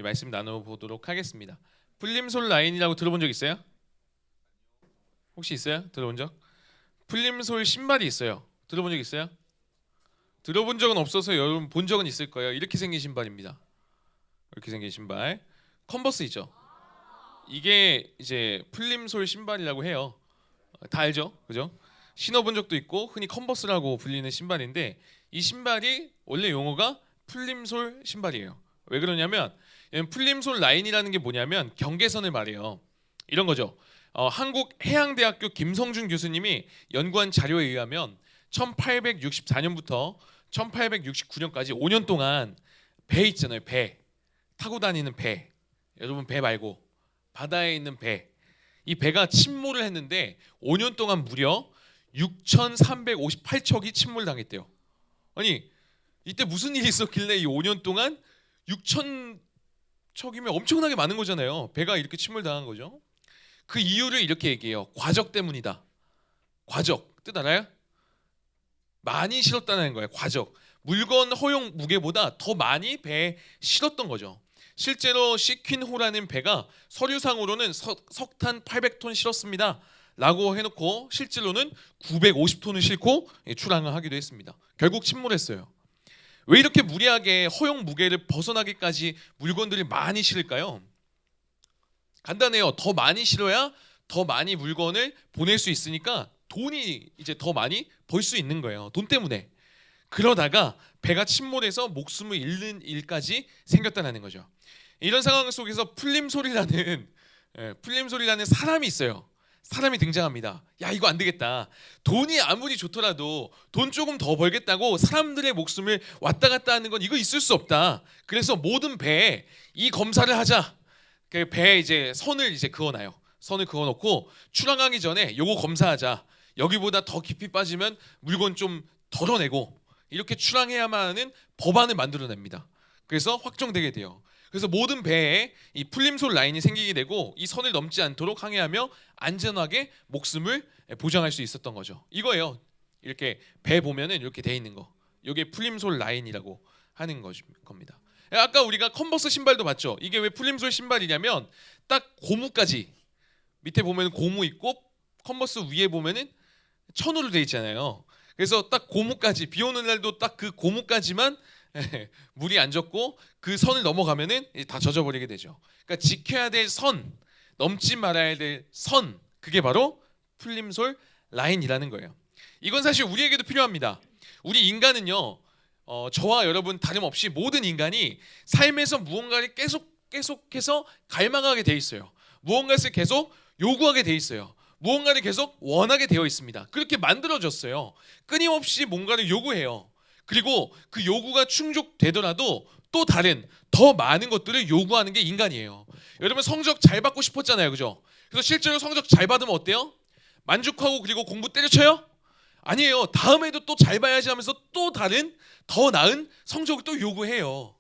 말씀 나눠보도록 하겠습니다. 풀림솔 라인이라고 들어본 적 있어요? 혹시 있어요? 들어본 적? 풀림솔 신발이 있어요. 들어본 적 있어요? 들어본 적은 없어서 여러분 본 적은 있을 거예요. 이렇게 생긴 신발입니다. 이렇게 생긴 신발. 컨버스 있죠? 이게 이제 풀림솔 신발이라고 해요. 다 알죠? 그죠? 신어본 적도 있고 흔히 컨버스라고 불리는 신발인데 이 신발이 원래 용어가 풀림솔 신발이에요. 왜 그러냐면 풀림솔 라인이라는 게 뭐냐면 경계선을 말해요. 이런 거죠. 한국해양대학교 김성준 교수님이 연구한 자료에 의하면 1864년부터 1869년까지 5년 동안 배 있잖아요. 배 타고 다니는 배. 여러분 배 말고 바다에 있는 배. 이 배가 침몰을 했는데 5년 동안 무려 6,358척이 침몰당했대요. 아니 이때 무슨 일이 있었길래 이 5년 동안 6,000척이면 엄청나게 많은 거잖아요. 배가 이렇게 침몰당한 거죠. 그 이유를 이렇게 얘기해요. 과적 때문이다. 과적 뜻 알아요? 많이 실었다는 거예요. 과적. 물건 허용 무게보다 더 많이 배에 실었던 거죠. 실제로 시퀸호라는 배가 서류상으로는 석탄 800톤 실었습니다 라고 해놓고 실제로는 950톤을 싣고 출항을 하기도 했습니다. 결국 침몰했어요. 왜 이렇게 무리하게 허용 무게를 벗어나기까지 물건들이 많이 실을까요? 간단해요. 더 많이 실어야 더 많이 물건을 보낼 수 있으니까 돈이 이제 더 많이 벌 수 있는 거예요. 돈 때문에. 그러다가 배가 침몰해서 목숨을 잃는 일까지 생겼다는 거죠. 이런 상황 속에서 풀림솔이라는 사람이 있어요. 사람이 등장합니다. 야 이거 안 되겠다. 돈이 아무리 좋더라도 돈 조금 더 벌겠다고 사람들의 목숨을 왔다 갔다 하는 건 이거 있을 수 없다. 그래서 모든 배에 이 검사를 하자. 그 배에 이제 선을 이제 그어놔요. 선을 그어놓고 출항하기 전에 요거 검사하자. 여기보다 더 깊이 빠지면 물건 좀 덜어내고 이렇게 출항해야만 하는 법안을 만들어냅니다. 그래서 확정되게 돼요. 그래서 모든 배에 이 풀림솔 라인이 생기게 되고 이 선을 넘지 않도록 항해하며 안전하게 목숨을 보장할 수 있었던 거죠. 이거예요. 이렇게 배 보면은 이렇게 돼 있는 거. 이게 풀림솔 라인이라고 하는 겁니다. 아까 우리가 컨버스 신발도 봤죠. 이게 왜 풀림솔 신발이냐면 딱 고무까지 밑에 보면 고무 있고 컨버스 위에 보면은 천으로 돼 있잖아요. 그래서 딱 고무까지 비 오는 날도 딱 그 고무까지만 물이 안 젖고 그 선을 넘어가면은 다 젖어버리게 되죠. 그러니까 지켜야 될 선, 넘지 말아야 될 선, 그게 바로 풀림솔 라인이라는 거예요. 이건 사실 우리에게도 필요합니다. 우리 인간은요, 저와 여러분 다름없이 모든 인간이 삶에서 무언가를 계속해서 갈망하게 돼 있어요. 무언가를 계속 요구하게 돼 있어요. 무언가를 계속 원하게 되어 있습니다. 그렇게 만들어졌어요. 끊임없이 뭔가를 요구해요. 그리고 그 요구가 충족되더라도 또 다른 더 많은 것들을 요구하는 게 인간이에요. 여러분 성적 잘 받고 싶었잖아요. 그죠? 그래서 실제로 성적 잘 받으면 어때요? 만족하고 그리고 공부 때려쳐요? 아니에요. 다음에도 또 잘 봐야지 하면서 또 다른 더 나은 성적을 또 요구해요.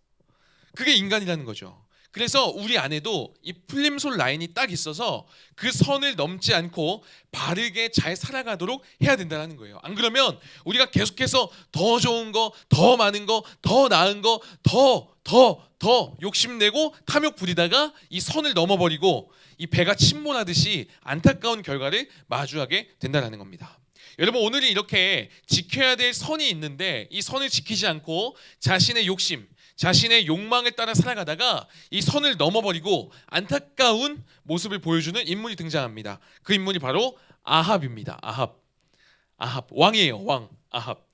그게 인간이라는 거죠. 그래서 우리 안에도 이 풀림솔 라인이 딱 있어서 그 선을 넘지 않고 바르게 잘 살아가도록 해야 된다는 거예요. 안 그러면 우리가 계속해서 더 좋은 거, 더 많은 거, 더 나은 거, 더 욕심내고 탐욕 부리다가 이 선을 넘어버리고 이 배가 침몰하듯이 안타까운 결과를 마주하게 된다는 겁니다. 여러분 오늘은 이렇게 지켜야 될 선이 있는데 이 선을 지키지 않고 자신의 욕심, 자신의 욕망에 따라 살아가다가 이 선을 넘어버리고 안타까운 모습을 보여주는 인물이 등장합니다. 그 인물이 바로 아합입니다. 아합 왕이에요. 왕 아합.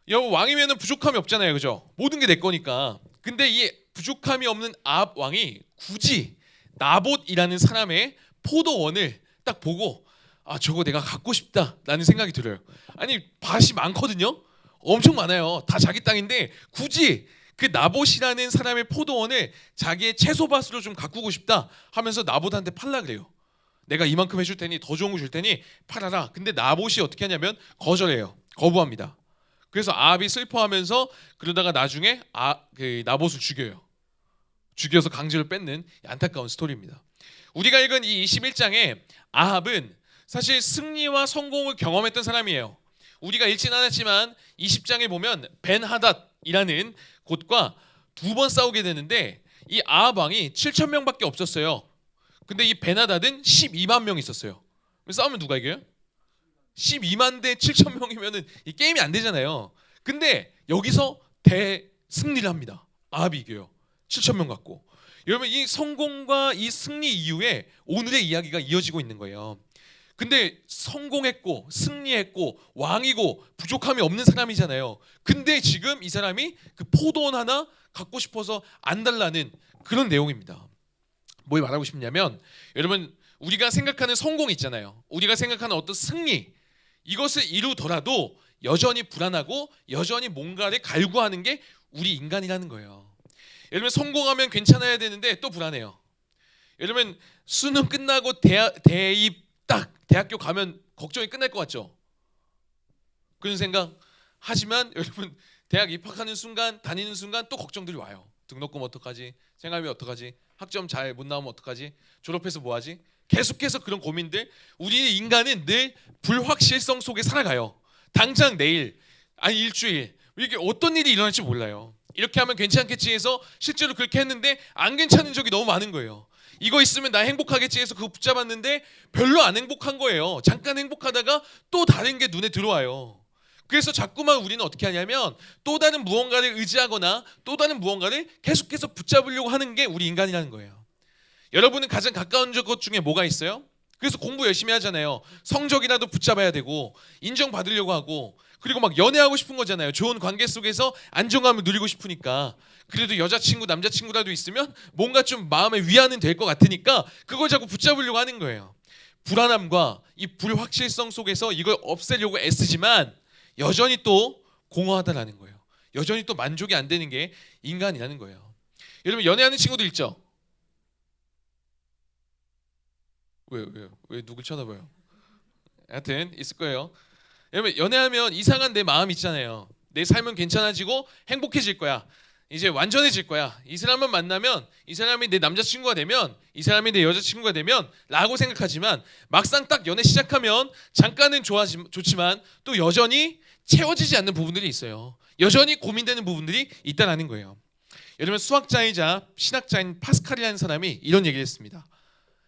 여러분 왕이면은 부족함이 없잖아요. 그죠? 모든 게 내 거니까. 근데 이 부족함이 없는 아합 왕이 굳이 나봇이라는 사람의 포도원을 딱 보고 아 저거 내가 갖고 싶다라는 생각이 들어요. 아니 밭이 많거든요. 엄청 많아요. 다 자기 땅인데 굳이 그 나봇이라는 사람의 포도원을 자기의 채소밭으로 좀 가꾸고 싶다 하면서 나봇한테 팔라 그래요. 내가 이만큼 해줄 테니 더 좋은 거 줄 테니 팔아라. 근데 나봇이 어떻게 하냐면 거절해요. 거부합니다. 그래서 아합이 슬퍼하면서 그러다가 나중에 그 나봇을 죽여요. 죽여서 강제로 뺏는 안타까운 스토리입니다. 우리가 읽은 이 21장에 아합은 사실 승리와 성공을 경험했던 사람이에요. 우리가 읽진 않았지만 20장에 보면 벤하닷이라는 곳과 두 번 싸우게 되는데 이 아합 왕이 7천 명밖에 없었어요. 근데 이 베나닷은 12만 명 있었어요. 싸우면 누가 이겨요? 12만 대 7천 명이면은 이 게임이 안 되잖아요. 근데 여기서 대승리를 합니다. 아합이 이겨요. 7천 명 갖고. 여러분 이 성공과 이 승리 이후에 오늘의 이야기가 이어지고 있는 거예요. 근데 성공했고 승리했고 왕이고 부족함이 없는 사람이잖아요. 근데 지금 이 사람이 그 포도원 하나 갖고 싶어서 안 달라는 그런 내용입니다. 뭘 말하고 싶냐면 여러분 우리가 생각하는 성공 있잖아요. 우리가 생각하는 어떤 승리 이것을 이루더라도 여전히 불안하고 여전히 뭔가를 갈구하는 게 우리 인간이라는 거예요. 여러분 성공하면 괜찮아야 되는데 또 불안해요. 여러분 수능 끝나고 대입 딱 대학교 가면 걱정이 끝날 것 같죠? 그런 생각 하지만 여러분 대학 입학하는 순간 다니는 순간 또 걱정들이 와요. 등록금 어떡하지? 생활비 어떡하지? 학점 잘 못 나오면 어떡하지? 졸업해서 뭐하지? 계속해서 그런 고민들. 우리 인간은 늘 불확실성 속에 살아가요. 당장 내일 아니 일주일 이게 어떤 일이 일어날지 몰라요. 이렇게 하면 괜찮겠지 해서 실제로 그렇게 했는데 안 괜찮은 적이 너무 많은 거예요. 이거 있으면 나 행복하겠지 해서 그거 붙잡았는데 별로 안 행복한 거예요. 잠깐 행복하다가 또 다른 게 눈에 들어와요. 그래서 자꾸만 우리는 어떻게 하냐면 또 다른 무언가를 의지하거나 또 다른 무언가를 계속해서 붙잡으려고 하는 게 우리 인간이라는 거예요. 여러분은 가장 가까운 것 중에 뭐가 있어요? 그래서 공부 열심히 하잖아요. 성적이라도 붙잡아야 되고 인정받으려고 하고 그리고 막 연애하고 싶은 거잖아요. 좋은 관계 속에서 안정감을 누리고 싶으니까. 그래도 여자친구 남자친구라도 있으면 뭔가 좀 마음의 위안은 될 것 같으니까 그걸 자꾸 붙잡으려고 하는 거예요. 불안함과 이 불확실성 속에서 이걸 없애려고 애쓰지만 여전히 또 공허하다라는 거예요. 여전히 또 만족이 안 되는 게 인간이라는 거예요. 여러분 연애하는 친구들 있죠? 왜 누굴 쳐다봐요? 하여튼 있을 거예요. 여러분 연애하면 이상한 내 마음 있잖아요. 내 삶은 괜찮아지고 행복해질 거야. 이제 완전해질 거야. 이 사람만 만나면 이 사람이 내 남자친구가 되면 이 사람이 내 여자친구가 되면 라고 생각하지만 막상 딱 연애 시작하면 잠깐은 좋지만 또 여전히 채워지지 않는 부분들이 있어요. 여전히 고민되는 부분들이 있다는 거예요. 여러분 수학자이자 신학자인 파스칼이라는 사람이 이런 얘기를 했습니다.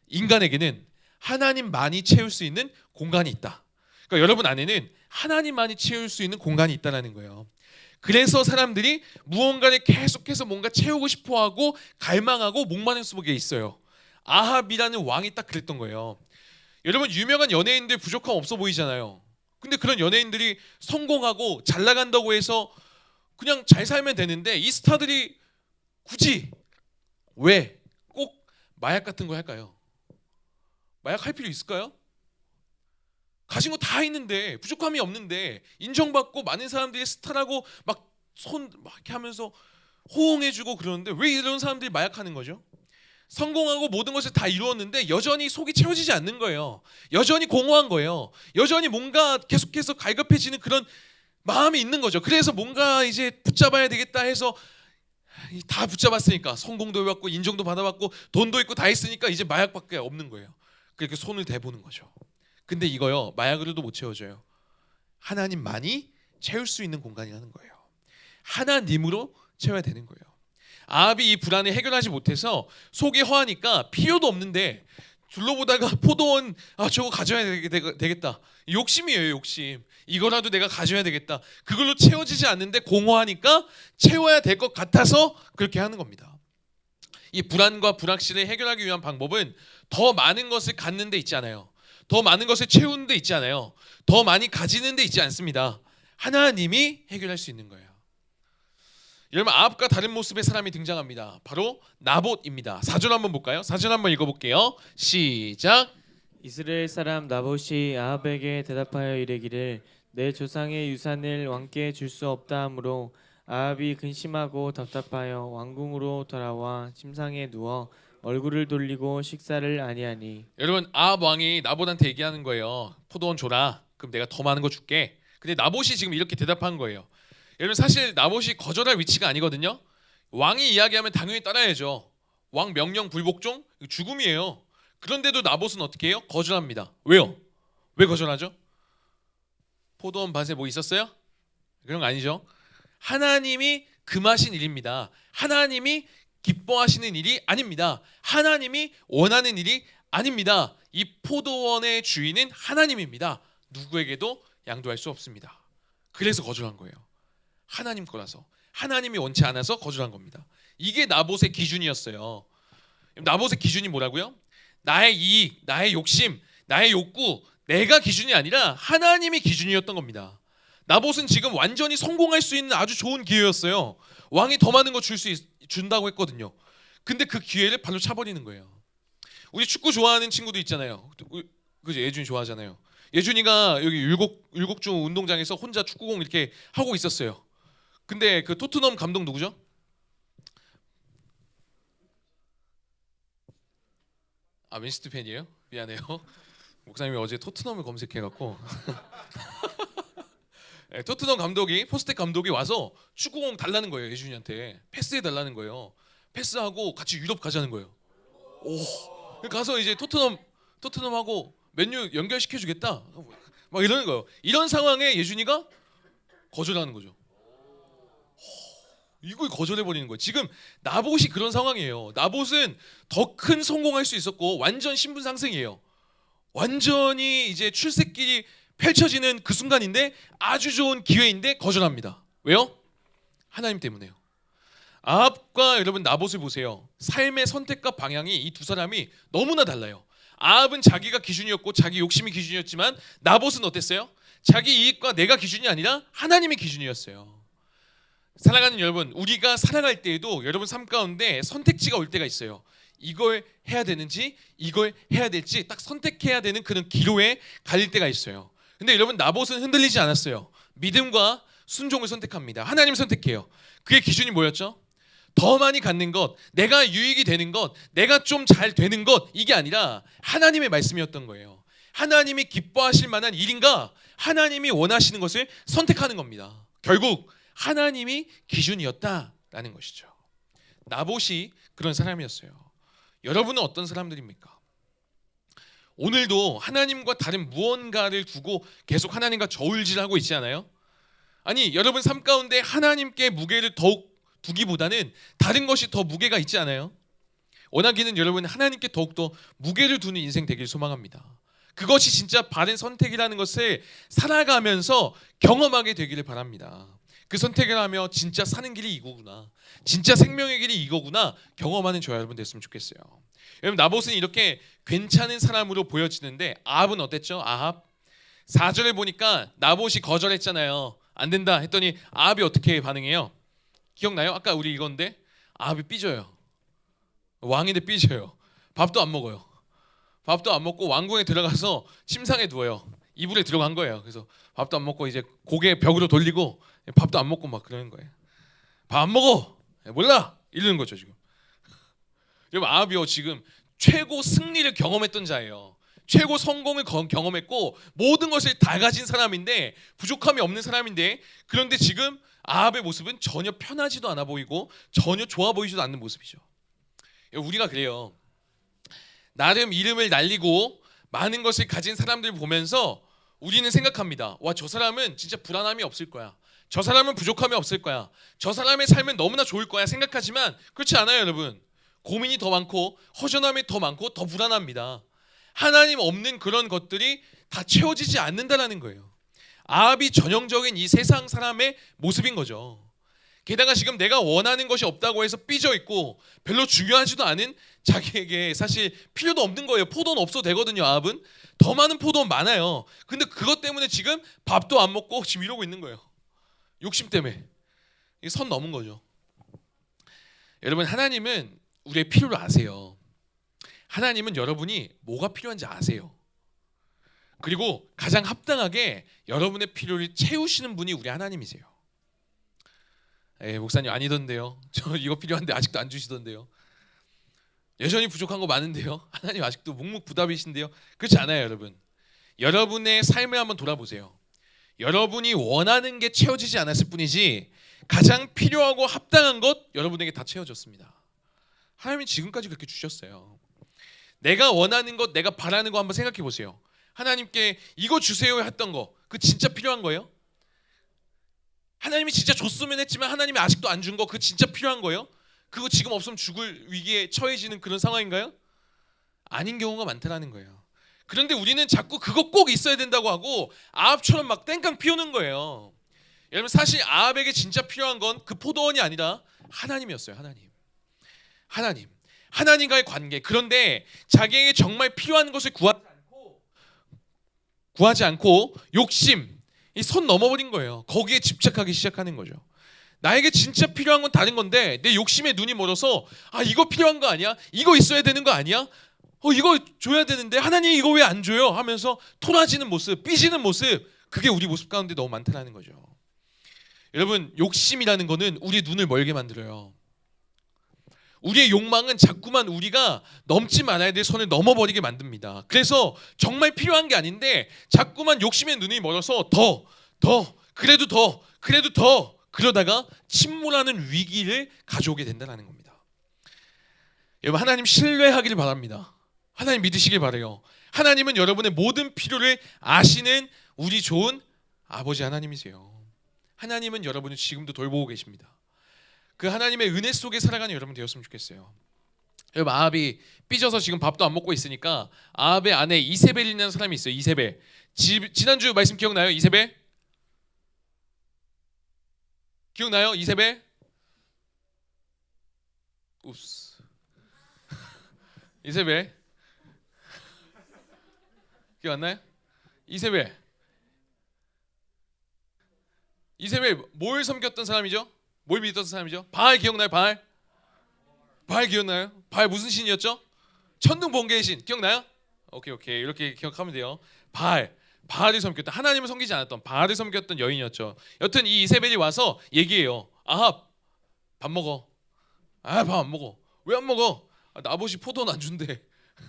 인간에게는 하나님만이 채울 수 있는 공간이 있다. 그러니까 여러분 안에는 하나님만이 채울 수 있는 공간이 있다는 거예요. 그래서 사람들이 무언가를 계속해서 뭔가 채우고 싶어하고 갈망하고 목마른 속에 있어요. 아합이라는 왕이 딱 그랬던 거예요. 여러분 유명한 연예인들 부족함 없어 보이잖아요. 근데 그런 연예인들이 성공하고 잘 나간다고 해서 그냥 잘 살면 되는데 이 스타들이 굳이 왜 꼭 마약 같은 거 할까요? 마약 할 필요 있을까요? 가진 거 다 있는데 부족함이 없는데 인정받고 많은 사람들이 스타라고 막 손 막 이렇게 하면서 호응해주고 그러는데 왜 이런 사람들이 마약하는 거죠? 성공하고 모든 것을 다 이루었는데 여전히 속이 채워지지 않는 거예요. 여전히 공허한 거예요. 여전히 뭔가 계속해서 갈급해지는 그런 마음이 있는 거죠. 그래서 뭔가 이제 붙잡아야 되겠다 해서 다 붙잡았으니까 성공도 해봤고 인정도 받아봤고 돈도 있고 다 했으니까 이제 마약밖에 없는 거예요. 그렇게 손을 대보는 거죠. 근데 이거요 마약으로도 못 채워져요. 하나님만이 채울 수 있는 공간이라는 거예요. 하나님으로 채워야 되는 거예요. 아합이 이 불안을 해결하지 못해서 속이 허하니까 필요도 없는데 둘러보다가 포도원 저거 가져야 되겠다. 욕심이에요 욕심. 이거라도 내가 가져야 되겠다. 그걸로 채워지지 않는데 공허하니까 채워야 될 것 같아서 그렇게 하는 겁니다. 이 불안과 불확실을 해결하기 위한 방법은 더 많은 것을 갖는 데 있지 않아요. 더 많은 것을 채우는 데 있지 않아요. 더 많이 가지는 데 있지 않습니다. 하나님이 해결할 수 있는 거예요. 여러분 아합과 다른 모습의 사람이 등장합니다. 바로 나봇입니다. 4절 한번 볼까요? 4절 한번 읽어볼게요. 시작. 이스라엘 사람 나봇이 아합에게 대답하여 이르기를 내 조상의 유산을 왕께 줄 수 없다 하므로 아합이 근심하고 답답하여 왕궁으로 돌아와 침상에 누워 얼굴을 돌리고 식사를 아니하니. 여러분 아합 왕이 나봇한테 얘기하는 거예요. 포도원 줘라. 그럼 내가 더 많은 거 줄게. 근데 나봇이 지금 이렇게 대답한 거예요. 여러분 사실 나봇이 거절할 위치가 아니거든요. 왕이 이야기하면 당연히 따라야죠. 왕 명령 불복종 죽음이에요. 그런데도 나봇은 어떻게 해요? 거절합니다. 왜요? 왜 거절하죠? 포도원 밭에 뭐 있었어요? 그런 거 아니죠. 하나님이 금하신 일입니다. 하나님이 기뻐하시는 일이 아닙니다. 하나님이 원하는 일이 아닙니다. 이 포도원의 주인은 하나님입니다. 누구에게도 양도할 수 없습니다. 그래서 거절한 거예요. 하나님 거라서, 하나님이 원치 않아서 거절한 겁니다. 이게 나봇의 기준이었어요. 나봇의 기준이 뭐라고요? 나의 이익, 나의 욕심, 나의 욕구, 내가 기준이 아니라 하나님이 기준이었던 겁니다. 나봇은 지금 완전히 성공할 수 있는 아주 좋은 기회였어요. 왕이 더 많은 거 준다고 했거든요. 근데 그 기회를 발로 차버리는 거예요. 우리 축구 좋아하는 친구도 있잖아요. 그죠? 예준이 좋아하잖아요. 예준이가 여기 율곡중 운동장에서 혼자 축구공 이렇게 하고 있었어요. 근데 그 토트넘 감독 누구죠? 아, 맨시티 팬이에요? 미안해요. 목사님이 어제 토트넘을 검색해갖고 네, 토트넘 감독이, 포스텍 감독이 와서 축구공 달라는 거예요. 예준이한테 패스해 달라는 거예요. 패스하고 같이 유럽 가자는 거예요. 오, 가서 이제 토트넘하고 맨유 연결시켜 주겠다 막 이러는 거예요. 이런 상황에 예준이가 거절하는 거죠. 이걸 거절해 버리는 거예요. 지금 나봇이 그런 상황이에요. 나봇은 더 큰 성공할 수 있었고 완전 신분 상승이에요. 완전히 이제 출세길이 펼쳐지는 그 순간인데 아주 좋은 기회인데 거절합니다. 왜요? 하나님 때문에요. 아합과 여러분 나봇을 보세요. 삶의 선택과 방향이 이 두 사람이 너무나 달라요. 아합은 자기가 기준이었고 자기 욕심이 기준이었지만 나봇은 어땠어요? 자기 이익과 내가 기준이 아니라 하나님의 기준이었어요. 사랑하는 여러분, 우리가 살아갈 때에도 여러분 삶 가운데 선택지가 올 때가 있어요. 이걸 해야 되는지 이걸 해야 될지 딱 선택해야 되는 그런 기로에 갈릴 때가 있어요. 근데 여러분 나봇은 흔들리지 않았어요. 믿음과 순종을 선택합니다. 하나님 선택해요. 그의 기준이 뭐였죠? 더 많이 갖는 것, 내가 유익이 되는 것, 내가 좀 잘 되는 것, 이게 아니라 하나님의 말씀이었던 거예요. 하나님이 기뻐하실 만한 일인가? 하나님이 원하시는 것을 선택하는 겁니다. 결국 하나님이 기준이었다라는 것이죠. 나봇이 그런 사람이었어요. 여러분은 어떤 사람들입니까? 오늘도 하나님과 다른 무언가를 두고 계속 하나님과 저울질하고 있지 않아요? 아니, 여러분 삶 가운데 하나님께 무게를 더욱 두기보다는 다른 것이 더 무게가 있지 않아요? 원하기는 여러분 하나님께 더욱더 무게를 두는 인생 되길 소망합니다. 그것이 진짜 바른 선택이라는 것을 살아가면서 경험하게 되기를 바랍니다. 그 선택을 하며 진짜 사는 길이 이거구나, 진짜 생명의 길이 이거구나 경험하는 저와 여러분 됐으면 좋겠어요. 여러분 나봇은 이렇게 괜찮은 사람으로 보여지는데 아합은 어땠죠? 아합 4절에 보니까 나봇이 거절했잖아요. 안 된다 했더니 아합이 어떻게 반응해요? 기억나요? 아까 우리 이건데 아합이 삐져요. 왕인데 삐져요. 밥도 안 먹어요. 밥도 안 먹고 왕궁에 들어가서 침상에 누워요. 이불에 들어간 거예요. 그래서 밥도 안 먹고 이제 고개 벽으로 돌리고 밥도 안 먹고 막 그러는 거예요. 밥 안 먹어. 몰라. 이러는 거죠 지금. 여러분 아합이요 지금 최고 승리를 경험했던 자예요. 최고 성공을 경험했고 모든 것을 다 가진 사람인데 부족함이 없는 사람인데 그런데 지금 아합의 모습은 전혀 편하지도 않아 보이고 전혀 좋아 보이지도 않는 모습이죠. 우리가 그래요. 나름 이름을 날리고 많은 것을 가진 사람들 보면서 우리는 생각합니다. 와, 저 사람은 진짜 불안함이 없을 거야. 저 사람은 부족함이 없을 거야. 저 사람의 삶은 너무나 좋을 거야 생각하지만 그렇지 않아요 여러분. 고민이 더 많고 허전함이 더 많고 더 불안합니다. 하나님 없는 그런 것들이 다 채워지지 않는다라는 거예요. 아합이 전형적인 이 세상 사람의 모습인 거죠. 게다가 지금 내가 원하는 것이 없다고 해서 삐져 있고 별로 중요하지도 않은 자기에게 사실 필요도 없는 거예요. 포도는 없어도 되거든요. 아합은 더 많은 포도는 많아요. 근데 그것 때문에 지금 밥도 안 먹고 지금 이러고 있는 거예요. 욕심 때문에. 이게 선 넘은 거죠. 여러분 하나님은 우리의 필요를 아세요. 하나님은 여러분이 뭐가 필요한지 아세요. 그리고 가장 합당하게 여러분의 필요를 채우시는 분이 우리 하나님이세요. 목사님 아니던데요. 저 이거 필요한데 아직도 안 주시던데요. 여전히 부족한 거 많은데요. 하나님 아직도 묵묵부답이신데요. 그렇지 않아요 여러분. 여러분의 삶을 한번 돌아보세요. 여러분이 원하는 게 채워지지 않았을 뿐이지 가장 필요하고 합당한 것 여러분에게 다 채워졌습니다. 하나님이 지금까지 그렇게 주셨어요. 내가 원하는 것, 내가 바라는 거 한번 생각해 보세요. 하나님께 이거 주세요 했던 거, 그 진짜 필요한 거예요? 하나님이 진짜 줬으면 했지만 하나님이 아직도 안 준 거, 그 진짜 필요한 거예요? 그거 지금 없으면 죽을 위기에 처해지는 그런 상황인가요? 아닌 경우가 많다라는 거예요. 그런데 우리는 자꾸 그거 꼭 있어야 된다고 하고 아합처럼 막 땡깡 피우는 거예요. 여러분 사실 아합에게 진짜 필요한 건 그 포도원이 아니라 하나님이었어요. 하나님과의 관계. 그런데 자기에게 정말 필요한 것을 구하지 않고 욕심, 이 선 넘어버린 거예요. 거기에 집착하기 시작하는 거죠. 나에게 진짜 필요한 건 다른 건데 내 욕심에 눈이 멀어서 이거 필요한 거 아니야? 이거 있어야 되는 거 아니야? 이거 줘야 되는데 하나님이 이거 왜 안 줘요? 하면서 토라지는 모습, 삐지는 모습, 그게 우리 모습 가운데 너무 많다는 거죠. 여러분 욕심이라는 거는 우리의 눈을 멀게 만들어요. 우리의 욕망은 자꾸만 우리가 넘지 말아야 될 선을 넘어버리게 만듭니다. 그래서 정말 필요한 게 아닌데 자꾸만 욕심의 눈이 멀어서 그래도 더 그러다가 침몰하는 위기를 가져오게 된다는 겁니다. 여러분 하나님 신뢰하기를 바랍니다. 하나님 믿으시길 바라요. 하나님은 여러분의 모든 필요를 아시는 우리 좋은 아버지 하나님이세요. 하나님은 여러분을 지금도 돌보고 계십니다. 그 하나님의 은혜 속에 살아가는 여러분 되었으면 좋겠어요. 여러분 아합이 삐져서 지금 밥도 안 먹고 있으니까 아합의 아내 이세벨이라는 사람이 있어요. 이세벨. 지난주 말씀 기억나요? 이세벨? 기억나요? 이세벨? 읍스. 이세벨. 기억 안 나요? 이세벨 뭘 섬겼던 사람이죠? 뭘 믿었던 사람이죠? 바알 기억나요? 바알 기억나요? 바알 무슨 신이었죠? 천둥 번개의 신 기억나요? 오케이 이렇게 기억하면 돼요. 바알을 섬겼던, 하나님을 섬기지 않았던 바알을 섬겼던 여인이었죠. 여튼 이 이세벨이 와서 얘기해요. 아합 밥 먹어. 밥 안 먹어. 왜 안 먹어? 나봇이 포도는 안 준대.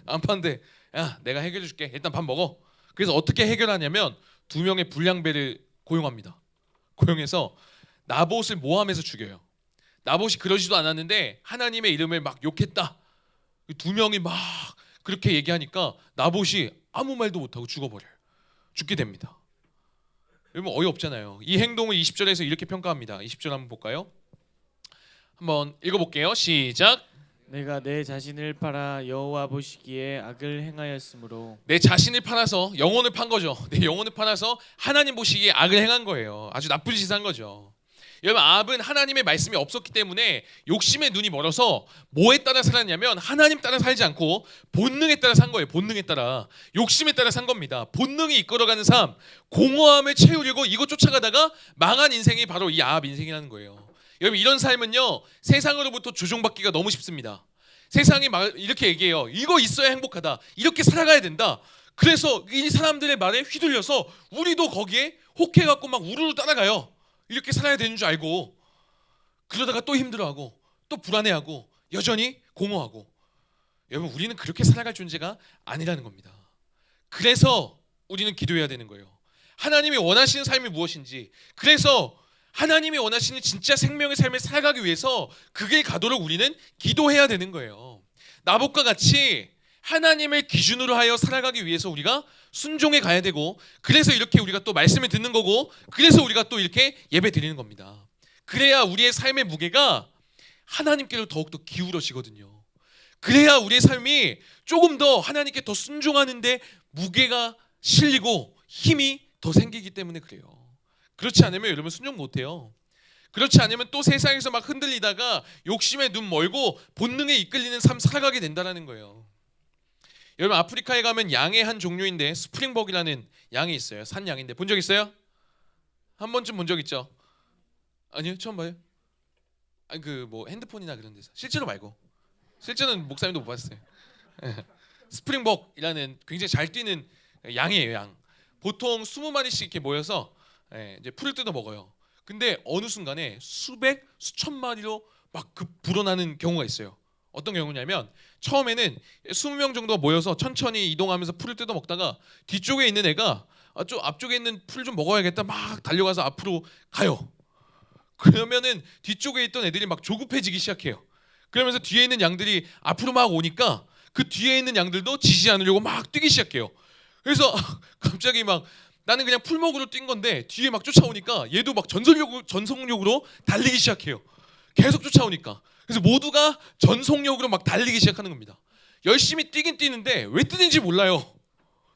안 판대. 야 내가 해결해 줄게. 일단 밥 먹어. 그래서 어떻게 해결하냐면 2명의 불량배를 고용합니다. 고용해서 나봇을 모함해서 죽여요. 나봇이 그러지도 않았는데 하나님의 이름을 막 욕했다. 2명이 막 그렇게 얘기하니까 나봇이 아무 말도 못하고 죽어버려요. 죽게 됩니다. 여러분 어이없잖아요. 이 행동을 20절에서 이렇게 평가합니다. 20절 한번 볼까요? 한번 읽어볼게요. 시작. 내가 내 자신을 팔아 여호와 보시기에 악을 행하였으므로. 내 자신을 팔아서 영혼을 판 거죠. 내 영혼을 팔아서 하나님 보시기에 악을 행한 거예요. 아주 나쁜 짓을 한 거죠. 여러분 아합은 하나님의 말씀이 없었기 때문에 욕심의 눈이 멀어서 뭐에 따라 살았냐면 하나님 따라 살지 않고 본능에 따라 산 거예요. 본능에 따라, 욕심에 따라 산 겁니다. 본능이 이끌어가는 삶, 공허함을 채우려고 이것 쫓아가다가 망한 인생이 바로 이 아합 인생이라는 거예요. 여러분 이런 삶은요 세상으로부터 조종받기가 너무 쉽습니다. 세상이 이렇게 얘기해요. 이거 있어야 행복하다. 이렇게 살아가야 된다. 그래서 이 사람들의 말에 휘둘려서 우리도 거기에 혹해갖고 막 우르르 따라가요. 이렇게 살아야 되는 줄 알고. 그러다가 또 힘들어하고 또 불안해하고 여전히 공허하고. 여러분 우리는 그렇게 살아갈 존재가 아니라는 겁니다. 그래서 우리는 기도해야 되는 거예요. 하나님이 원하시는 삶이 무엇인지, 그래서 하나님이 원하시는 진짜 생명의 삶을 살아가기 위해서 그 길 가도록 우리는 기도해야 되는 거예요. 나봇과 같이 하나님을 기준으로 하여 살아가기 위해서 우리가 순종해 가야 되고, 그래서 이렇게 우리가 또 말씀을 듣는 거고, 그래서 우리가 또 이렇게 예배 드리는 겁니다. 그래야 우리의 삶의 무게가 하나님께로 더욱더 기울어지거든요. 그래야 우리의 삶이 조금 더 하나님께 더 순종하는데 무게가 실리고 힘이 더 생기기 때문에 그래요. 그렇지 않으면 여러분 순종 못해요. 그렇지 않으면 또 세상에서 막 흔들리다가 욕심에 눈 멀고 본능에 이끌리는 삶 살아가게 된다는 거예요. 여러분 아프리카에 가면 양의 한 종류인데 스프링복이라는 양이 있어요. 산양인데 본 적 있어요? 한 번쯤 본 적 있죠? 아니요? 처음 봐요? 아니 그 뭐 핸드폰이나 그런 데서. 실제로 말고. 실제는 목사님도 못 봤어요. 스프링복이라는 굉장히 잘 뛰는 양이에요. 양. 보통 20마리씩 이렇게 모여서 이제 풀을 뜯어 먹어요. 근데 어느 순간에 수천 마리로 막 불어나는 경우가 있어요. 어떤 경우냐면 처음에는 20명 정도가 모여서 천천히 이동하면서 풀을 뜯어 먹다가 뒤쪽에 있는 애가 좀 앞쪽에 있는 풀 좀 먹어야겠다 막 달려가서 앞으로 가요. 그러면은 뒤쪽에 있던 애들이 막 조급해지기 시작해요. 그러면서 뒤에 있는 양들이 앞으로 막 오니까 그 뒤에 있는 양들도 지지 않으려고 막 뛰기 시작해요. 그래서 갑자기 막 나는 그냥 풀 먹으러 뛴 건데 뒤에 막 쫓아오니까 얘도 막 전속력으로 달리기 시작해요. 계속 쫓아오니까. 그래서 모두가 전속력으로 막 달리기 시작하는 겁니다. 열심히 뛰긴 뛰는데 왜 뛰는지 몰라요.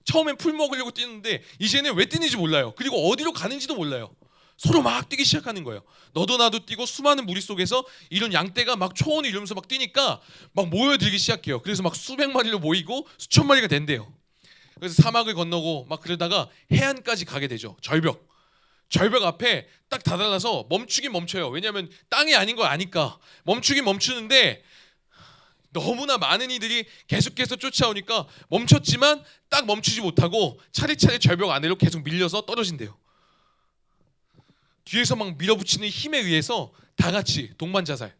처음엔 풀 먹으려고 뛰는데 이제는 왜 뛰는지 몰라요. 그리고 어디로 가는지도 몰라요. 서로 막 뛰기 시작하는 거예요. 너도 나도 뛰고 수많은 무리 속에서 이런 양떼가 막 초원을 이루면서 막 뛰니까 막 모여들기 시작해요. 그래서 막 수백 마리로 모이고 수천 마리가 된대요. 그래서 사막을 건너고 막 그러다가 해안까지 가게 되죠. 절벽 앞에 딱 다다라서 멈추긴 멈춰요. 왜냐하면 땅이 아닌 걸 아니까 멈추긴 멈추는데 너무나 많은 이들이 계속해서 쫓아오니까 멈췄지만 딱 멈추지 못하고 차례차례 절벽 안으로 계속 밀려서 떨어진대요. 뒤에서 막 밀어붙이는 힘에 의해서 다 같이 동반자살.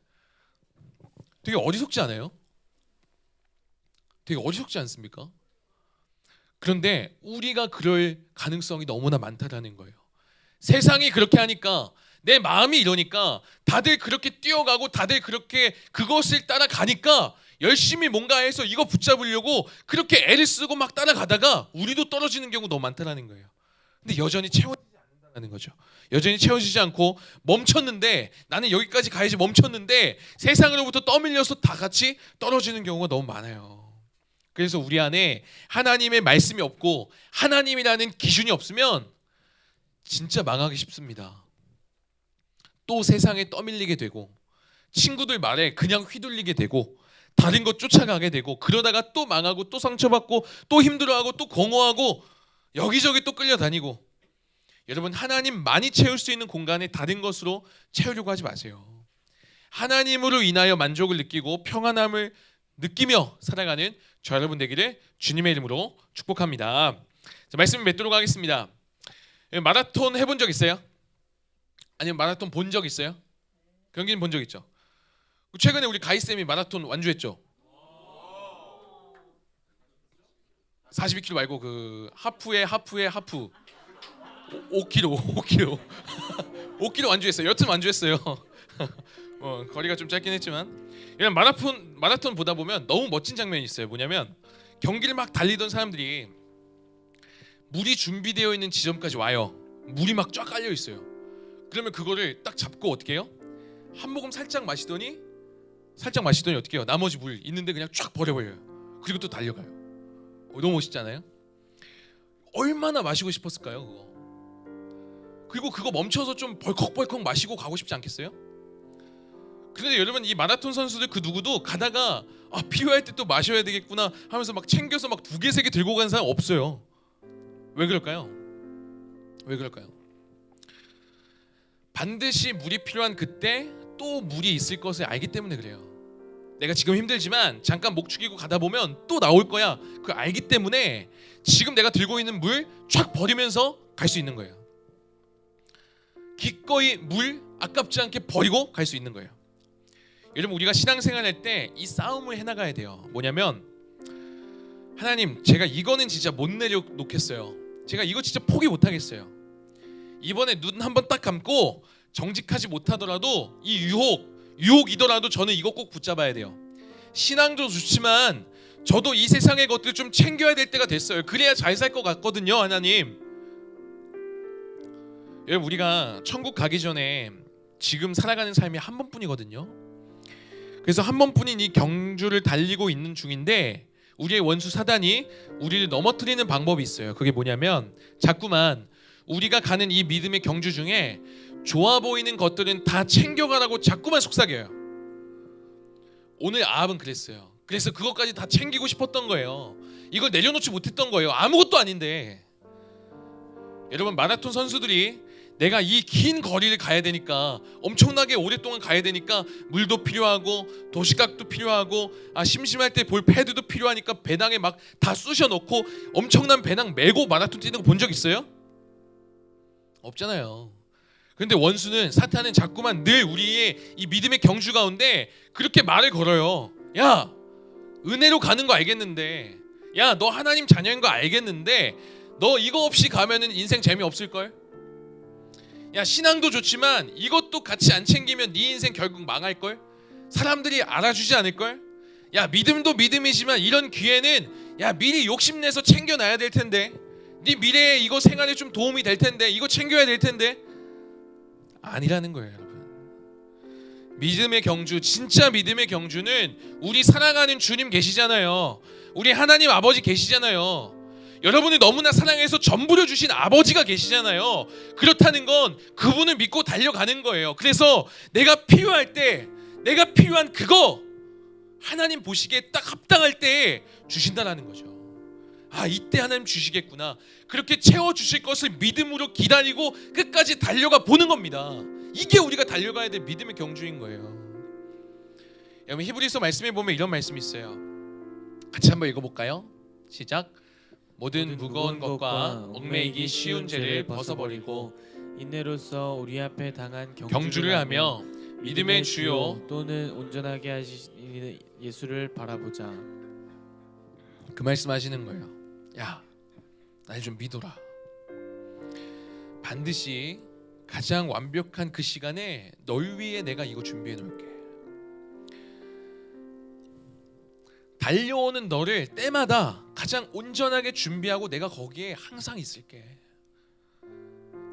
되게 어리석지 않아요? 되게 어리석지 않습니까? 그런데 우리가 그럴 가능성이 너무나 많다라는 거예요. 세상이 그렇게 하니까 내 마음이 이러니까 다들 그렇게 뛰어가고 다들 그렇게 그것을 따라가니까 열심히 뭔가 해서 이거 붙잡으려고 그렇게 애를 쓰고 막 따라가다가 우리도 떨어지는 경우 너무 많다라는 거예요. 근데 여전히 채워지지 않는다는 거죠. 여전히 채워지지 않고 멈췄는데 나는 여기까지 가야지 멈췄는데 세상으로부터 떠밀려서 다 같이 떨어지는 경우가 너무 많아요. 그래서 우리 안에 하나님의 말씀이 없고 하나님이라는 기준이 없으면 진짜 망하기 쉽습니다. 또 세상에 떠밀리게 되고 친구들 말에 그냥 휘둘리게 되고 다른 것 쫓아가게 되고 그러다가 또 망하고 또 상처받고 또 힘들어하고 또 공허하고 여기저기 또 끌려다니고. 여러분, 하나님 많이 채울 수 있는 공간에 다른 것으로 채우려고 하지 마세요. 하나님으로 인하여 만족을 느끼고 평안함을 느끼며 살아가는 저 여러분 되기를 주님의 이름으로 축복합니다. 자, 말씀 맺도록 하겠습니다. 마라톤 해본 적 있어요? 아니면 마라톤 본 적 있어요? 경기는 본 적 있죠? 최근에 우리 가희쌤이 마라톤 완주했죠? 42km 말고 그 하프에 하프 5km 5km 완주했어요. 여튼 완주했어요. 거리가 좀 짧긴 했지만 이런 마라톤 보다 보면 너무 멋진 장면이 있어요. 뭐냐면 경기를 막 달리던 사람들이 물이 준비되어 있는 지점까지 와요. 물이 막 쫙 깔려 있어요. 그러면 그거를 딱 잡고 어떻게 해요? 한 모금 살짝 마시더니 어떻게 해요? 나머지 물 있는데 그냥 쫙 버려버려요. 그리고 또 달려가요. 너무 멋있잖아요. 얼마나 마시고 싶었을까요 그거? 그리고 그거 멈춰서 좀 벌컥벌컥 마시고 가고 싶지 않겠어요? 그런데 여러분, 이 마라톤 선수들 그 누구도 가다가 필요할 때 또 마셔야 되겠구나 하면서 막 챙겨서 막 2개 3개 들고 가는 사람 없어요. 왜 그럴까요? 반드시 물이 필요한 그때 또 물이 있을 것을 알기 때문에 그래요. 내가 지금 힘들지만 잠깐 목 축이고 가다 보면 또 나올 거야. 그걸 알기 때문에 지금 내가 들고 있는 물 쫙 버리면서 갈 수 있는 거예요. 기꺼이 물 아깝지 않게 버리고 갈 수 있는 거예요. 여러분, 우리가 신앙생활 할 때 이 싸움을 해나가야 돼요. 뭐냐면 하나님, 제가 이거는 진짜 못 내려놓겠어요. 제가 이거 진짜 포기 못하겠어요. 이번에 눈 한번 딱 감고 정직하지 못하더라도 이 유혹이더라도 저는 이거 꼭 붙잡아야 돼요. 신앙도 좋지만 저도 이 세상의 것들 좀 챙겨야 될 때가 됐어요. 그래야 잘 살 것 같거든요. 하나님, 여러분, 우리가 천국 가기 전에 지금 살아가는 삶이 한 번뿐이거든요. 그래서 한 번뿐인 이 경주를 달리고 있는 중인데 우리의 원수 사단이 우리를 넘어뜨리는 방법이 있어요. 그게 뭐냐면 자꾸만 우리가 가는 이 믿음의 경주 중에 좋아 보이는 것들은 다 챙겨가라고 자꾸만 속삭여요. 오늘 아합은 그랬어요. 그래서 그것까지 다 챙기고 싶었던 거예요. 이걸 내려놓지 못했던 거예요. 아무것도 아닌데. 여러분, 마라톤 선수들이 내가 이 긴 거리를 가야 되니까, 엄청나게 오랫동안 가야 되니까 물도 필요하고 도시락도 필요하고 심심할 때 볼 패드도 필요하니까 배낭에 막 다 쑤셔 넣고 엄청난 배낭 메고 마라톤 뛰는 거 본 적 있어요? 없잖아요. 그런데 원수는, 사탄은 자꾸만 늘 우리의 이 믿음의 경주 가운데 그렇게 말을 걸어요. 야, 은혜로 가는 거 알겠는데, 야, 너 하나님 자녀인 거 알겠는데 너 이거 없이 가면은 인생 재미없을걸? 야, 신앙도 좋지만 이것도 같이 안 챙기면 네 인생 결국 망할걸? 사람들이 알아주지 않을걸? 야, 믿음도 믿음이지만 이런 기회는 야, 미리 욕심내서 챙겨놔야 될 텐데, 네 미래에 이거 생활에 좀 도움이 될 텐데, 이거 챙겨야 될 텐데. 아니라는 거예요, 여러분. 믿음의 경주, 진짜 믿음의 경주는 우리 사랑하는 주님 계시잖아요. 우리 하나님 아버지 계시잖아요. 여러분이 너무나 사랑해서 전부려 주신 아버지가 계시잖아요. 그렇다는 건 그분을 믿고 달려가는 거예요. 그래서 내가 필요할 때, 내가 필요한 그거 하나님 보시기에 딱 합당할 때 주신다라는 거죠. 아, 이때 하나님 주시겠구나. 그렇게 채워주실 것을 믿음으로 기다리고 끝까지 달려가 보는 겁니다. 이게 우리가 달려가야 될 믿음의 경주인 거예요. 여러분, 히브리서 말씀에 보면 이런 말씀이 있어요. 같이 한번 읽어볼까요? 시작. 모든 무거운 것과 얽매이기 쉬운 죄를 벗어버리고 인내로서 우리 앞에 당한 경주를 하며 믿음의 주요 또는 온전하게 하시는 예수를 바라보자. 그 말씀하시는 거예요. 야, 날 좀 믿어라. 반드시 가장 완벽한 그 시간에 널 위해 내가 이거 준비해 놓을게. 달려오는 너를 때마다 가장 온전하게 준비하고 내가 거기에 항상 있을게.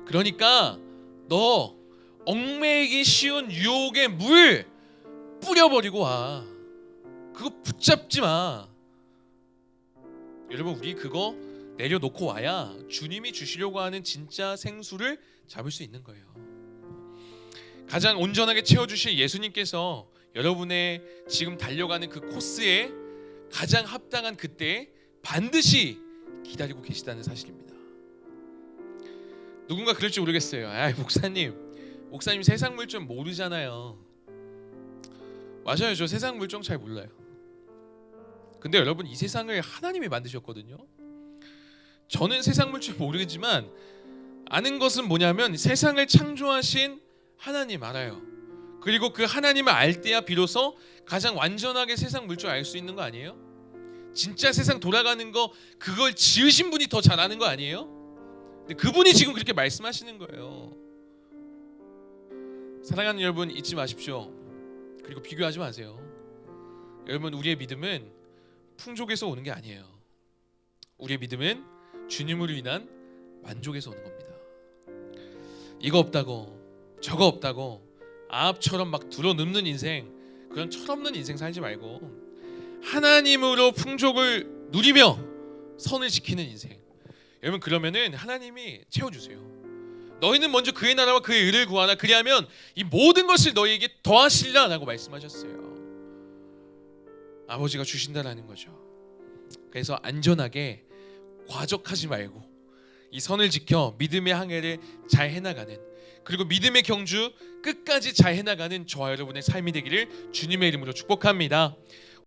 그러니까 너 얽매이기 쉬운 유혹의 물 뿌려버리고 와. 그거 붙잡지 마. 여러분, 우리 그거 내려놓고 와야 주님이 주시려고 하는 진짜 생수를 잡을 수 있는 거예요. 가장 온전하게 채워주실 예수님께서 여러분의 지금 달려가는 그 코스에 가장 합당한 그때에 반드시 기다리고 계시다는 사실입니다. 누군가 그럴지 모르겠어요. 아, 목사님 세상 물정 모르잖아요. 맞아요, 저 세상 물정 잘 몰라요. 근데 여러분, 이 세상을 하나님이 만드셨거든요. 저는 세상 물정 모르겠지만 아는 것은 뭐냐면 세상을 창조하신 하나님 알아요. 그리고 그 하나님을 알 때야 비로소 가장 완전하게 세상 물정 알 수 있는 거 아니에요? 진짜 세상 돌아가는 거 그걸 지으신 분이 더 잘 아는 거 아니에요? 근데 그분이 지금 그렇게 말씀하시는 거예요. 사랑하는 여러분, 잊지 마십시오. 그리고 비교하지 마세요. 여러분, 우리의 믿음은 풍족에서 오는 게 아니에요. 우리의 믿음은 주님으로 인한 만족에서 오는 겁니다. 이거 없다고 저거 없다고 아합처럼 막 들어눕는 인생, 그런 철없는 인생 살지 말고 하나님으로 풍족을 누리며 선을 지키는 인생. 여러분, 그러면은 하나님이 채워주세요. 너희는 먼저 그의 나라와 그의 의를 구하나 그리하면 이 모든 것을 너희에게 더하시리라 라고 말씀하셨어요. 아버지가 주신다라는 거죠. 그래서 안전하게 과적하지 말고 이 선을 지켜 믿음의 항해를 잘 해나가는, 그리고 믿음의 경주 끝까지 잘 해나가는 저와 여러분의 삶이 되기를 주님의 이름으로 축복합니다.